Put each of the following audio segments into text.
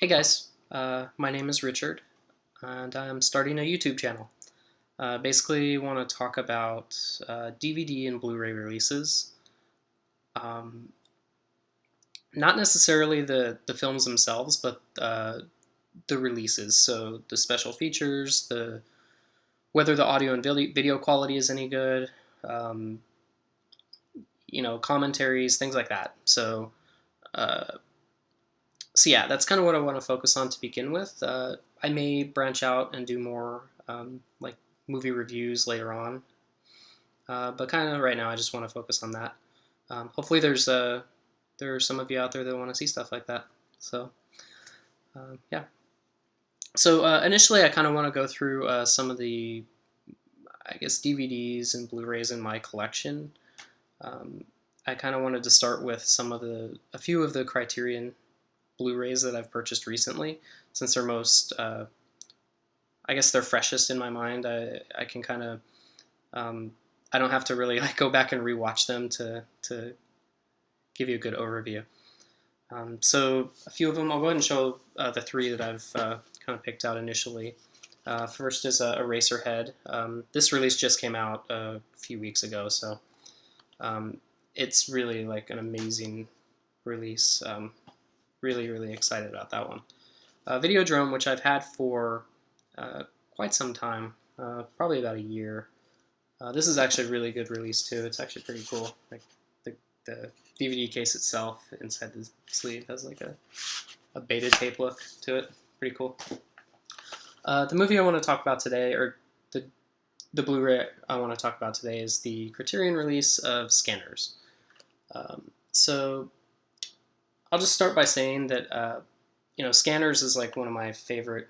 Hey guys, my name is Richard, and I'm starting a YouTube channel. Basically, want to talk about DVD and Blu-ray releases. Um, Not necessarily the films themselves, but the releases. So the special features, the whether the audio and video quality is any good, um, commentaries, things like that. Uh, so yeah, that's kind of what I want to focus on to begin with. I may branch out and do more like movie reviews later on, but kind of right now I just want to focus on that. Hopefully, there are some of you out there that want to see stuff like that. So yeah. So initially, I kind of want to go through some of the, I guess, DVDs and Blu-rays in my collection. Um, I kind of wanted to start with a few of the Criterion Blu-rays that I've purchased recently, since they're most, I guess they're freshest in my mind. I can kind of, I don't have to really like go back and rewatch them to give you a good overview. So a few of them, I'll go ahead and show the three that I've kind of picked out initially. First is Eraserhead. This release just came out a few weeks ago, so it's really like an amazing release. Really excited about that one. Videodrome, which I've had for quite some time, probably about a year. This is actually a really good release too. It's actually pretty cool. Like the DVD case itself inside the sleeve has like a beta tape look to it. Pretty cool. The movie I want to talk about today, or the Blu-ray I want to talk about today, is the Criterion release of Scanners. So I'll just start by saying that Scanners is like one of my favorite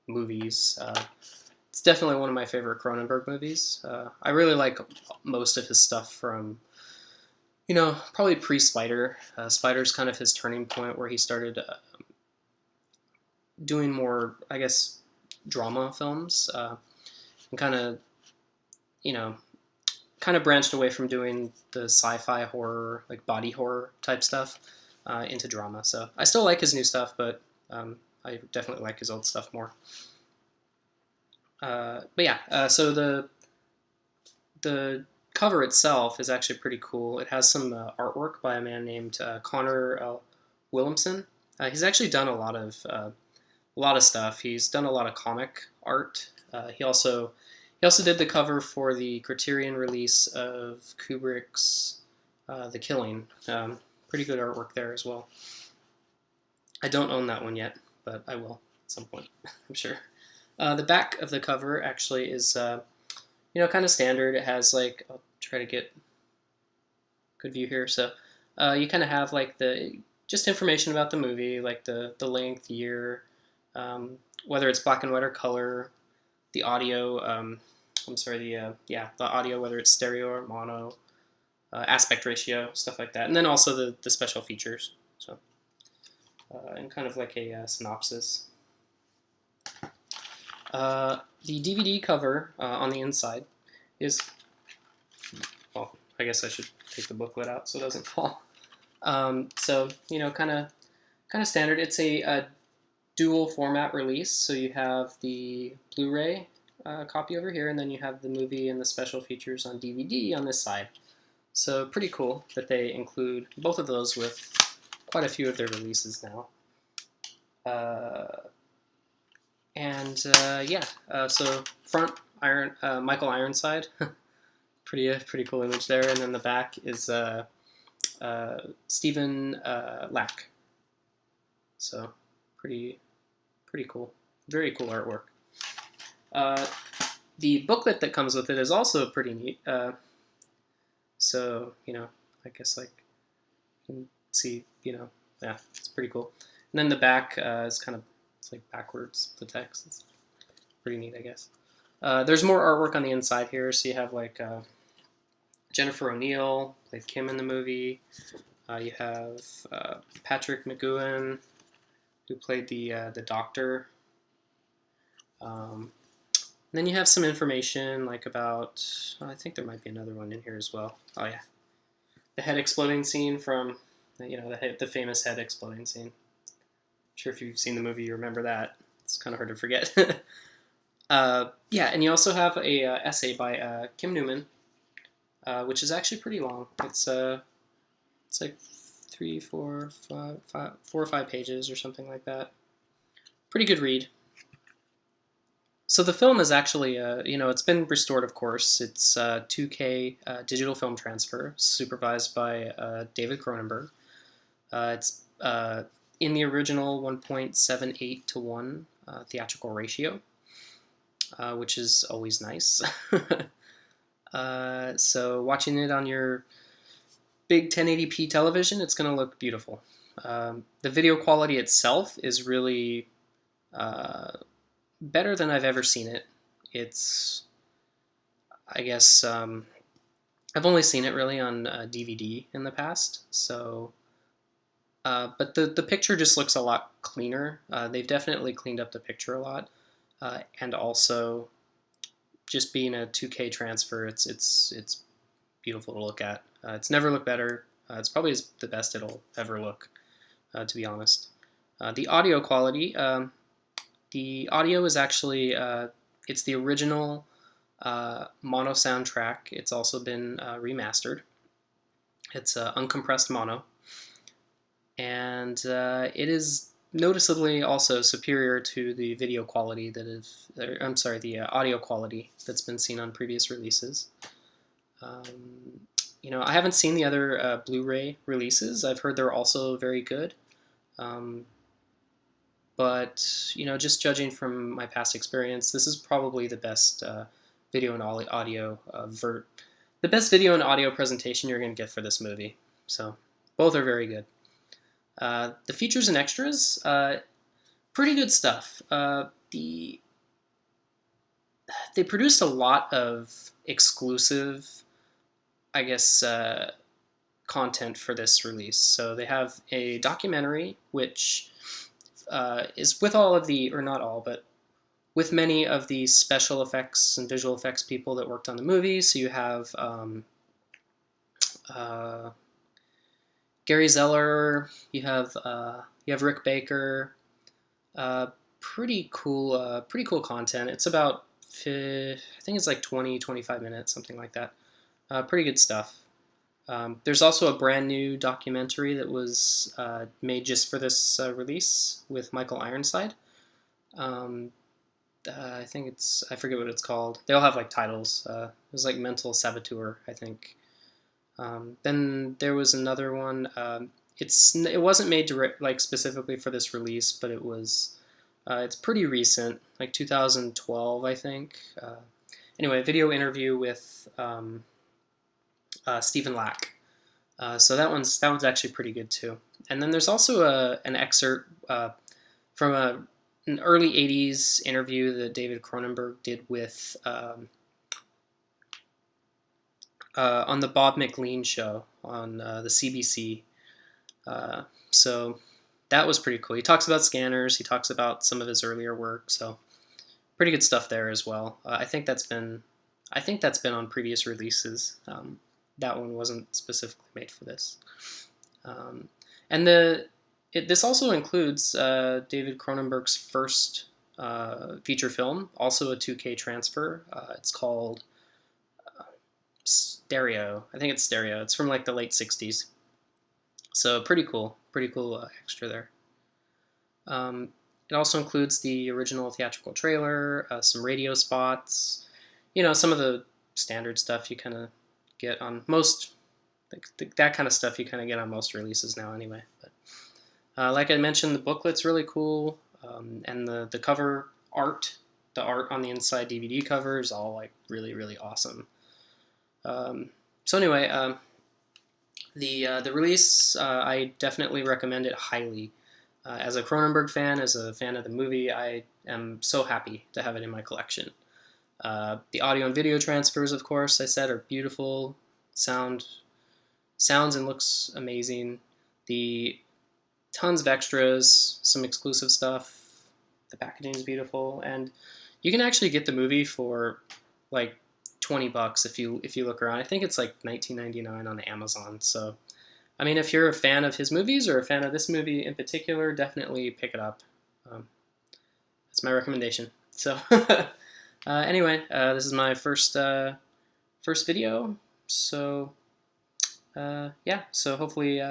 movies. It's definitely one of my favorite Cronenberg movies. I really like most of his stuff from, probably pre-Spider. Spider's kind of his turning point where he started doing more, I guess, drama films, and you know, kind of branched away from doing the sci-fi horror, like body horror type stuff, into drama. So I still like his new stuff, but I definitely like his old stuff more. But yeah, so the cover itself is actually pretty cool. It has some artwork by a man named Connor Williamson. He's actually done a lot of stuff. He's done a lot of comic art. He also did the cover for the Criterion release of Kubrick's The Killing. Pretty good artwork there as well. I don't own that one yet, but I will at some point, I'm sure. The back of the cover actually is, kind of standard. It has like, I'll try to get good view here. So you kind of have like just information about the movie, like the length, year, whether it's black and white or color, the audio. I'm sorry, the audio, whether it's stereo or mono, aspect ratio, stuff like that, and then also the special features. So and kind of like a synopsis. The DVD cover on the inside is, well, I guess I should take the booklet out so it doesn't fall. So kind of standard. It's a dual format release, so you have the Blu-ray copy over here, and then you have the movie and the special features on DVD on this side. So pretty cool that they include both of those with quite a few of their releases now. So front Michael Ironside, pretty cool image there, and then the back is Stephen Lack. So pretty cool, very cool artwork. The booklet that comes with it is also pretty neat. So I guess like you can see, yeah, it's pretty cool. And then the back is kind of, it's like backwards, the text. It's pretty neat, I guess. There's more artwork on the inside here. So you have like Jennifer O'Neill played Kim in the movie. You have Patrick McGoohan, who played the doctor. Then you have some information like about, I think there might be another one in here as well. Oh yeah, the head exploding scene from, the famous head exploding scene. sure if you've seen the movie, you remember that. It's kind of hard to forget. Yeah, and you also have a essay by Kim Newman, which is actually pretty long. It's like 4 or 5 pages or something like that. Pretty good read. So the film is actually, it's been restored, of course. It's 2K digital film transfer, supervised by David Cronenberg. It's in the original 1.78 to 1 theatrical ratio, which is always nice. So watching it on your big 1080p television, it's going to look beautiful. The video quality itself is really better than I've ever seen it. It's, I guess, I've only seen it really on DVD in the past, so, but the picture just looks a lot cleaner. They've definitely cleaned up the picture a lot, and also, just being a 2K transfer, it's beautiful to look at. It's never looked better. It's probably the best it'll ever look, to be honest. The audio quality, the audio is actually, it's the original mono soundtrack. It's also been remastered. It's uncompressed mono. And it is noticeably also superior to the video quality the audio quality that's been seen on previous releases. I haven't seen the other Blu-ray releases. I've heard they're also very good. But, just judging from my past experience, this is probably the best video and audio the best video and audio presentation you're going to get for this movie. So, both are very good. The features and extras, pretty good stuff. They produced a lot of exclusive, I guess, content for this release. So they have a documentary, which is with all of the, or not all, but with many of the special effects and visual effects people that worked on the movie. So you have Gary Zeller, you have Rick Baker. Pretty cool content. It's about, I think it's like 20-25 minutes, something like that. Pretty good stuff. There's also a brand new documentary that was made just for this release with Michael Ironside. I forget what it's called. They all have like titles. It was like Mental Saboteur, I think. Then there was another one. It wasn't made specifically for this release, but it's pretty recent, like 2012, I think. Anyway, a video interview with Stephen Lack. So that one's actually pretty good too. And then there's also an excerpt from an early 80s interview that David Cronenberg did with on the Bob McLean show on the CBC. So that was pretty cool. He talks about scanners. He talks about some of his earlier work. So pretty good stuff there as well. I think that's been on previous releases. That one wasn't specifically made for this. And this also includes David Cronenberg's first feature film, also a 2K transfer. It's called Stereo. I think it's Stereo. It's from like the late 60s. So pretty cool extra there. It also includes the original theatrical trailer, some radio spots, some of the standard stuff you kind of get on most, that kind of stuff you kind of get on most releases now anyway. But like I mentioned, the booklet's really cool, and the cover art, the art on the inside DVD cover is all like really, really awesome. So anyway, the release, I definitely recommend it highly. As a Cronenberg fan, as a fan of the movie, I am so happy to have it in my collection. The audio and video transfers, of course, I said, are beautiful. Sounds and looks amazing. The tons of extras, some exclusive stuff. The packaging is beautiful, and you can actually get the movie for like $20 if you look around. I think it's like $19.99 on Amazon. So I mean, if you're a fan of his movies or a fan of this movie in particular, definitely pick it up. Um, that's my recommendation. So anyway, this is my first video. So yeah, so hopefully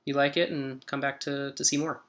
you like it and come back to see more.